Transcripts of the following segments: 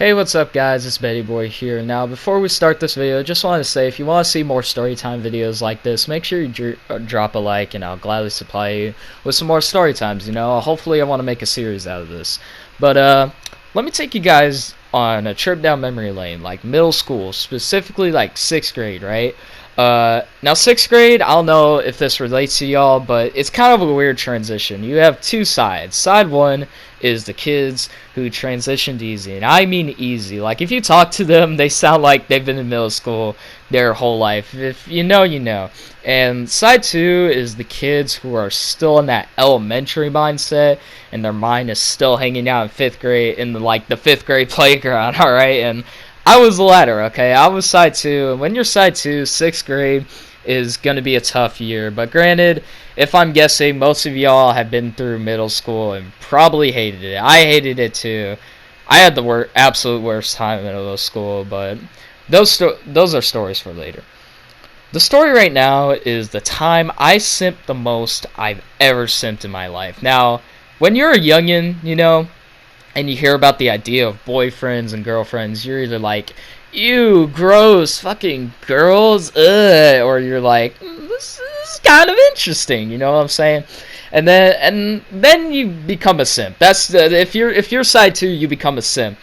Hey, what's up guys, it's Betty Boy here. Now before we start this video, just want to say if you want to see more storytime videos like this, make sure you drop a like and I'll gladly supply you with some more storytimes, Hopefully I want to make a series out of this. But let me take you guys on a trip down memory lane, like middle school, specifically like 6th grade, right? Now 6th grade, I don't know if this relates to y'all, but it's kind of a weird transition. You have two sides. Side one is the kids who transitioned easy, and I mean easy. Like if you talk to them, they sound like they've been in middle school their whole life. If you know, you know. And side two is the kids who are still in that elementary mindset, and their mind is still hanging out in 5th grade in the 5th grade playground. All right, and I was the latter, okay? I was side 2, and when you're side 2, 6th grade is going to be a tough year. But granted, if I'm guessing, most of y'all have been through middle school and probably hated it. I hated it too. I had the absolute worst time in middle school, but those are stories for later. The story right now is the time I simped the most I've ever simped in my life. Now, when you're a youngin', and you hear about the idea of boyfriends and girlfriends, you're either like, ew, gross, fucking girls, ugh, or you're like, this is kind of interesting, you know what I'm saying? And then you become a simp. That's if you're side 2, you become a simp.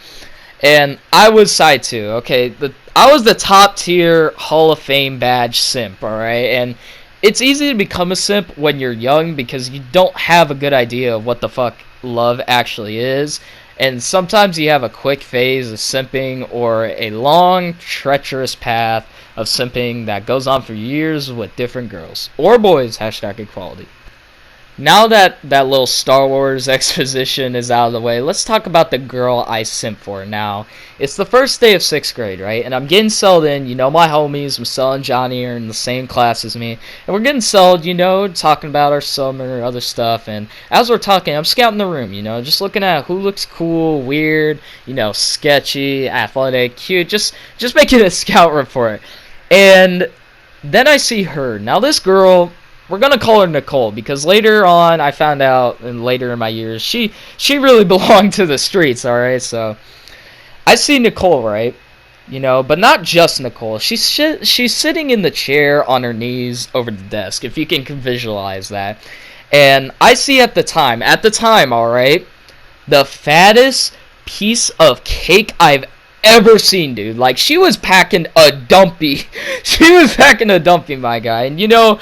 And I was side 2, okay? I was the top tier Hall of Fame badge simp, alright? And it's easy to become a simp when you're young because you don't have a good idea of what the fuck love actually is. And sometimes you have a quick phase of simping or a long, treacherous path of simping that goes on for years with different girls. Or boys, hashtag equality. Now that little Star Wars exposition is out of the way, let's talk about the girl I simp for. Now, it's the first day of 6th grade, right? And I'm getting settled in. My homies, Marcel and Johnny, are in the same class as me. And we're getting settled, talking about our summer, other stuff. And as we're talking, I'm scouting the room, just looking at who looks cool, weird, sketchy, athletic, cute. Just making a scout report. And then I see her. Now, this girl, we're going to call her Nicole because later on I found out, and later in my years, she really belonged to the streets, alright? So I see Nicole, right? But not just Nicole. She's sitting in the chair on her knees over the desk, if you can visualize that. And I see at the time, alright, the fattest piece of cake I've ever seen, dude. Like, she was packing a dumpy. She was packing a dumpy, my guy. And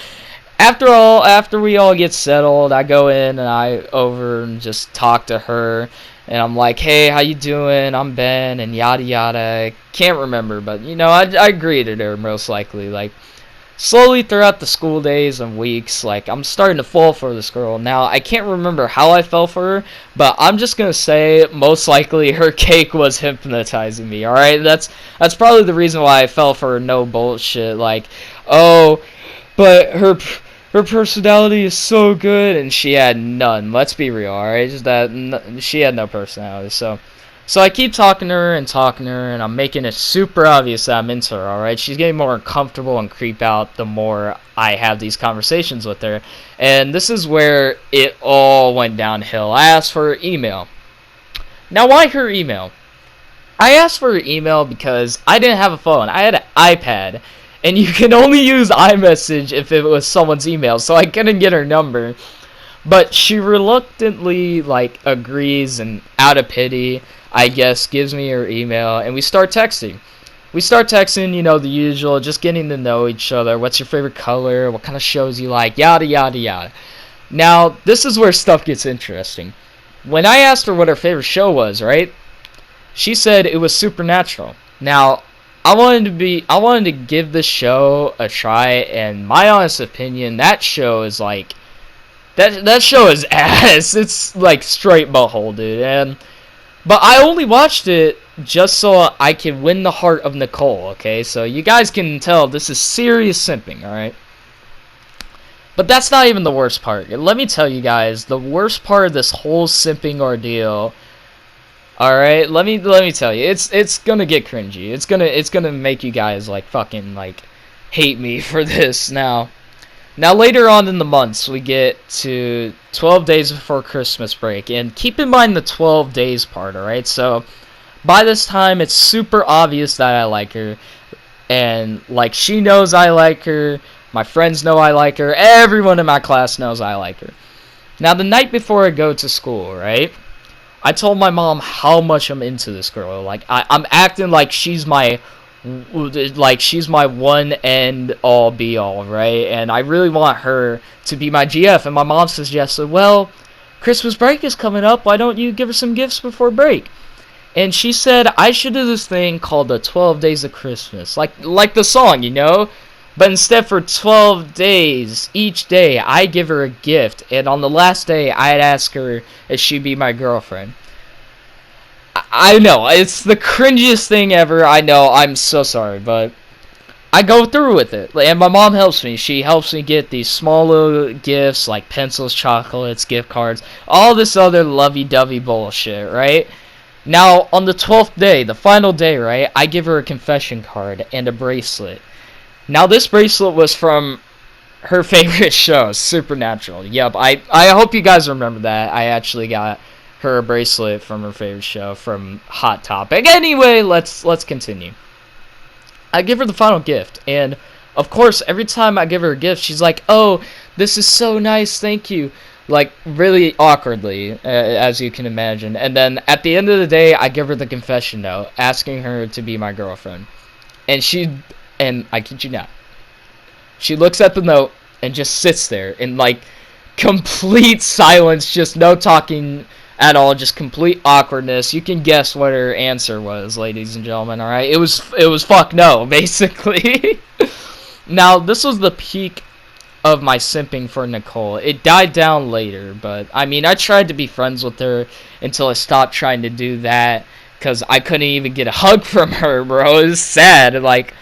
after we all get settled, I go in and I over and just talk to her, and I'm like, hey, how you doing? I'm Ben, and yada yada. I can't remember, but I greeted her most likely. Like, slowly throughout the school days and weeks, like, I'm starting to fall for this girl. Now, I can't remember how I fell for her, but I'm just gonna say most likely her cake was hypnotizing me. All right, that's probably the reason why I fell for her. No bullshit. Like, oh, but her personality is so good, and she had none. Let's be real, alright? Just that she had no personality. So I keep talking to her, and I'm making it super obvious that I'm into her, alright? She's getting more uncomfortable and creep out the more I have these conversations with her. And this is where it all went downhill. I asked for her email. Now, why her email? I asked for her email because I didn't have a phone. I had an iPad. And you can only use iMessage if it was someone's email, so I couldn't get her number. But she reluctantly, agrees, and out of pity, I guess, gives me her email, and we start texting. The usual, just getting to know each other. What's your favorite color? What kind of shows you like? Yada, yada, yada. Now, this is where stuff gets interesting. When I asked her what her favorite show was, right? She said it was Supernatural. Now, I wanted to give this show a try, and my honest opinion, that show is that show is ass. It's like straight butthole, dude. But I only watched it just so I can win the heart of Nicole, okay? So you guys can tell this is serious simping, alright? But that's not even the worst part. Let me tell you guys, the worst part of this whole simping ordeal. Alright, let me tell you, it's gonna get cringy. It's gonna make you guys fucking hate me for this. Now later on in the months we get to 12 days before Christmas break, and keep in mind the 12 days part, alright? So by this time, it's super obvious that I like her. And, like, she knows I like her. My friends know I like her. Everyone in my class knows I like her. Now, the night before I go to school, right, I told my mom how much I'm into this girl. Like, I'm acting like she's my one and all be all, right? And I really want her to be my GF. And my mom suggested, well, Christmas break is coming up. Why don't you give her some gifts before break? And she said I should do this thing called the 12 Days of Christmas. Like the song, you know? But instead, for 12 days, each day, I give her a gift. And on the last day, I'd ask her if she'd be my girlfriend. I know, it's the cringiest thing ever. I know, I'm so sorry. But I go through with it. And my mom helps me. She helps me get these small little gifts like pencils, chocolates, gift cards. All this other lovey-dovey bullshit, right? Now, on the 12th day, the final day, right, I give her a confession card and a bracelet. Now, this bracelet was from her favorite show, Supernatural. Yep, I hope you guys remember that. I actually got her a bracelet from her favorite show, from Hot Topic. Anyway, let's continue. I give her the final gift, and of course, every time I give her a gift, she's like, oh, this is so nice, thank you. Like, really awkwardly, as you can imagine. And then, at the end of the day, I give her the confession note, asking her to be my girlfriend. And I kid you not, she looks at the note and just sits there in, like, complete silence, just no talking at all, just complete awkwardness. You can guess what her answer was, ladies and gentlemen, alright? It was fuck no, basically. Now, this was the peak of my simping for Nicole. It died down later, but I mean, I tried to be friends with her until I stopped trying to do that, because I couldn't even get a hug from her, bro. It was sad. Like,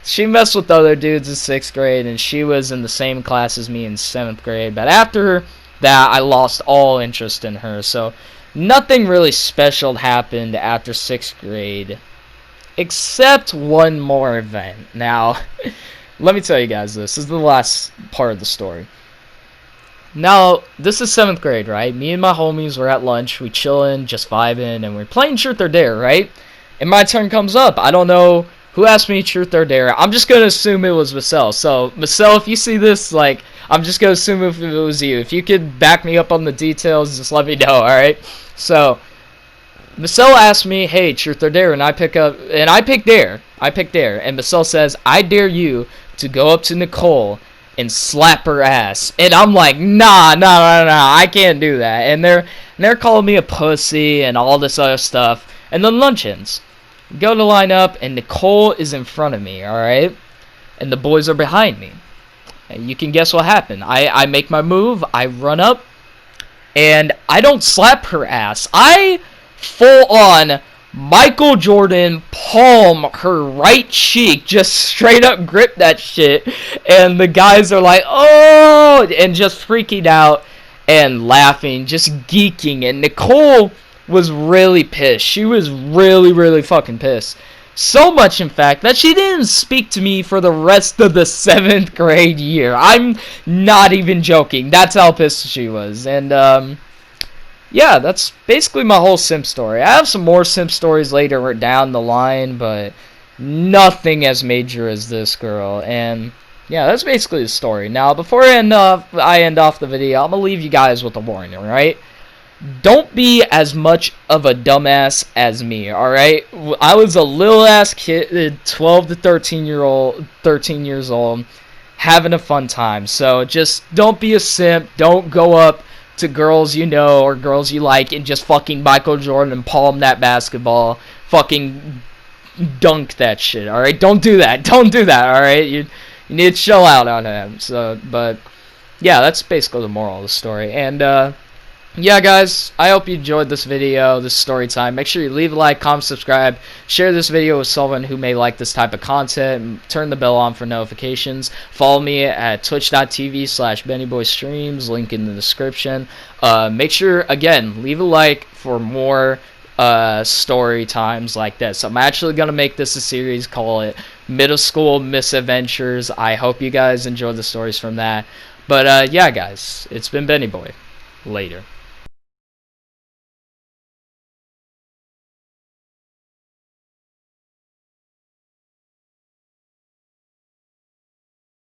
she messed with other dudes in 6th grade, and she was in the same class as me in 7th grade, but after that, I lost all interest in her, so nothing really special happened after 6th grade, except one more event. Now, let me tell you guys this. This is the last part of the story. Now, this is 7th grade, right? Me and my homies were at lunch. We chillin', just vibing, and we're playing Truth or Dare, right? And my turn comes up. I don't know who asked me Truth or Dare. I'm just going to assume it was Marcel. So, Marcel, if you see this, like, I'm just going to assume if it was you. If you could back me up on the details, just let me know, alright? So, Marcel asked me, hey, Truth or Dare, and I picked Dare. And Marcel says, I dare you to go up to Nicole and slap her ass. And I'm like, nah, I can't do that. And they're calling me a pussy and all this other stuff. And then lunch ends. Go to line up, and Nicole is in front of me, alright? And the boys are behind me. And you can guess what happened. I make my move, I run up, and I don't slap her ass. I full on Michael Jordan palm her right cheek, just straight up grip that shit, and the guys are like, oh, and just freaking out and laughing, just geeking, and Nicole was really pissed. She was really fucking pissed. So much, in fact, that she didn't speak to me for the rest of the 7th grade year. I'm not even joking. That's how pissed she was. And, yeah, that's basically my whole simp story. I have some more simp stories later down the line, but nothing as major as this girl. And yeah, that's basically the story. Now, before I end off the video, I'm gonna leave you guys with a warning, right? Don't be as much of a dumbass as me, alright? I was a little ass kid, 12 to 13 years old, having a fun time. So just don't be a simp. Don't go up to girls you know or girls you like and just fucking Michael Jordan and palm that basketball, fucking dunk that shit, alright? Don't do that. Don't do that, alright? You need to chill out on him. So, but yeah, that's basically the moral of the story. And yeah, guys, I hope you enjoyed this video, this story time. Make sure you leave a like, comment, subscribe, share this video with someone who may like this type of content, and turn the bell on for notifications. Follow me at twitch.tv/BennyBoyStreams, link in the description. Make sure, again, leave a like for more story times like this. I'm actually going to make this a series, call it Middle School Misadventures. I hope you guys enjoyed the stories from that. But yeah, guys, it's been Benny Boy. Later.